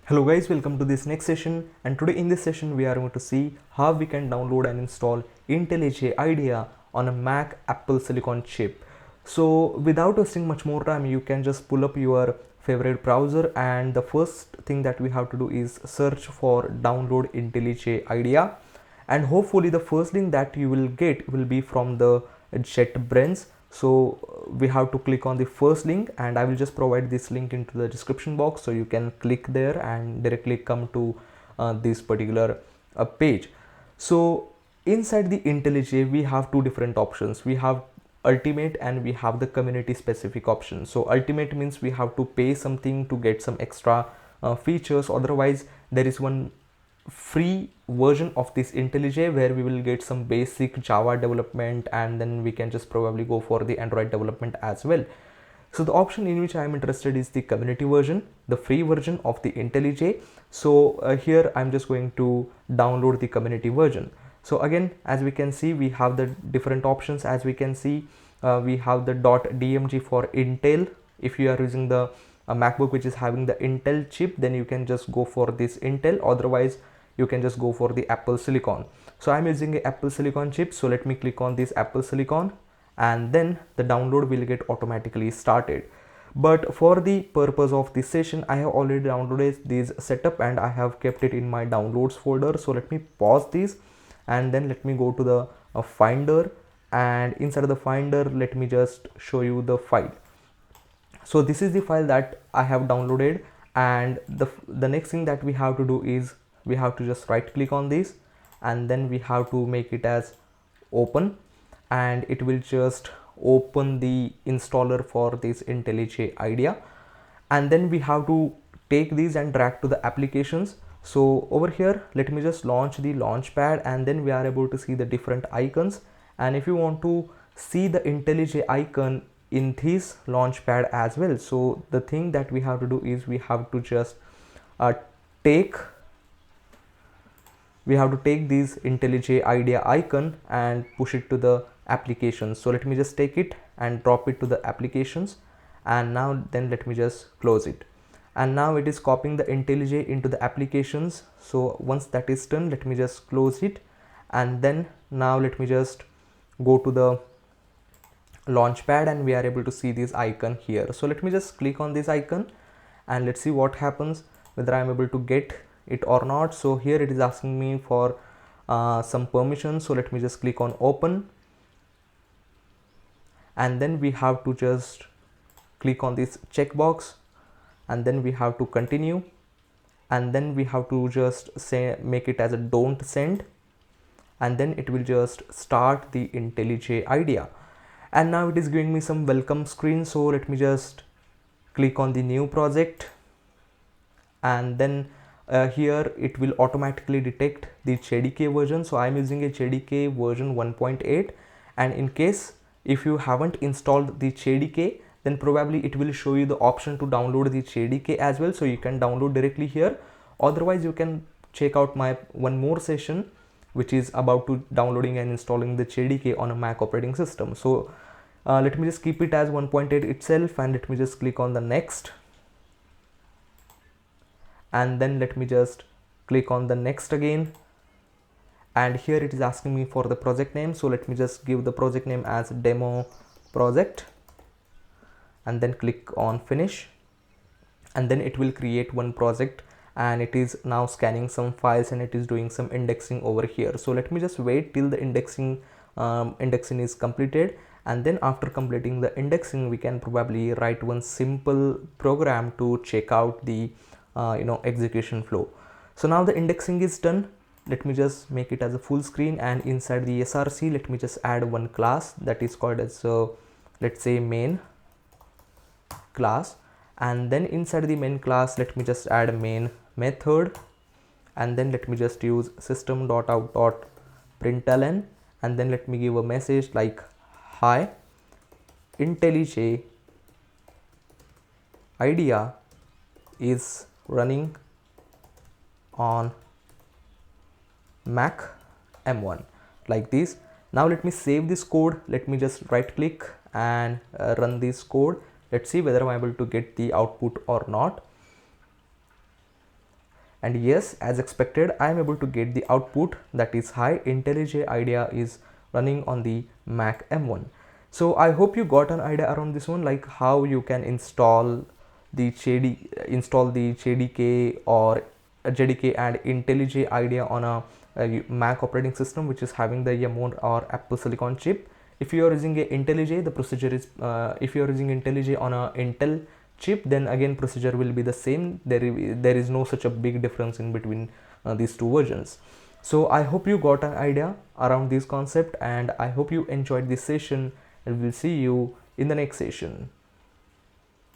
Hello guys, welcome to this next session, and today in this session we are going to see how we can download and install IntelliJ IDEA on a Mac Apple Silicon chip. So without wasting much more time, you can just pull up your favorite browser, and the first thing that we have to do is search for download IntelliJ IDEA, and hopefully the first link that you will get will be from the JetBrains. So we have to click on the first link, and I will just provide this link into the description box, so you can click there and directly come to this particular page. So inside the IntelliJ we have two different options. We have ultimate and we have the community specific option. So ultimate means we have to pay something to get some extra features. Otherwise there is one free version of this IntelliJ where we will get some basic Java development, and then we can just probably go for the Android development as well. So the option in which I am interested is the community version, the free version of the IntelliJ. So here I'm just going to download the community version. So again, as we can see, we have the different options. As we can see, we have the .dmg for Intel. If you are using the MacBook which is having the Intel chip, then you can just go for this Intel. Otherwise you can just go for the Apple Silicon. So I'm using a Apple Silicon chip, so let me click on this Apple Silicon, and then the download will get automatically started. But for the purpose of this session, I have already downloaded this setup and I have kept it in my downloads folder. So let me pause this, and then let me go to the Finder, and inside of the Finder let me just show you the file. So this is the file that I have downloaded, and the next thing that we have to do is we have to just right click on this, and then we have to make it as open, and it will just open the installer for this IntelliJ IDEA. And then we have to take these and drag to the applications. So over here let me just launch the launchpad, and then we are able to see the different icons. And if you want to see the IntelliJ icon in this launchpad as well, so the thing that we have to do is we have to just take this IntelliJ IDEA icon and push it to the applications. So let me just take it and drop it to the applications, and now then let me just close it, and now it is copying the IntelliJ into the applications. So once that is done, let me just close it, and then now let me just go to the launchpad, and we are able to see this icon here. So let me just click on this icon, and let's see what happens, whether I am able to get it or not. So here it is asking me for some permission. So let me just click on open, and then we have to just click on this checkbox, and then we have to continue, and then we have to just say make it as a don't send, and then it will just start the IntelliJ IDEA. And now it is giving me some welcome screen. So let me just click on the new project, and then here it will automatically detect the JDK version. So I'm using a JDK version 1.8, and in case if you haven't installed the JDK, then probably it will show you the option to download the JDK as well, so you can download directly here. Otherwise you can check out my one more session which is about to downloading and installing the JDK on a Mac operating system. So let me just keep it as 1.8 itself, and let me just click on the next, and then let me just click on the next again, and here it is asking me for the project name. So let me just give the project name as demo project, and then click on finish, and then it will create one project, and it is now scanning some files, and it is doing some indexing over here. So let me just wait till the indexing is completed, and then after completing the indexing we can probably write one simple program to check out the execution flow. So now the indexing is done. Let me just make it as a full screen, and inside the src let me just add one class that is called as let's say main class, and then inside the main class let me just add a main method, and then let me just use system.out.println, and then let me give a message like hi, IntelliJ IDEA is running on Mac M1, like this. Now let me save this code. Let me just right click and run this code. Let's see whether I'm able to get the output or not. and yes, as expected, I am able to get the output that is high IntelliJ IDEA is running on the Mac M1. So I hope you got an idea around this one, like how you can install the JDK or a JDK and IntelliJ IDEA on a Mac operating system which is having the M1 or Apple Silicon chip. If you are using a IntelliJ, the procedure is if you are using IntelliJ on a Intel chip, then again procedure will be the same. There is no such a big difference in between these two versions. So I hope you got an idea around this concept, and I hope you enjoyed this session, and we'll see you in the next session.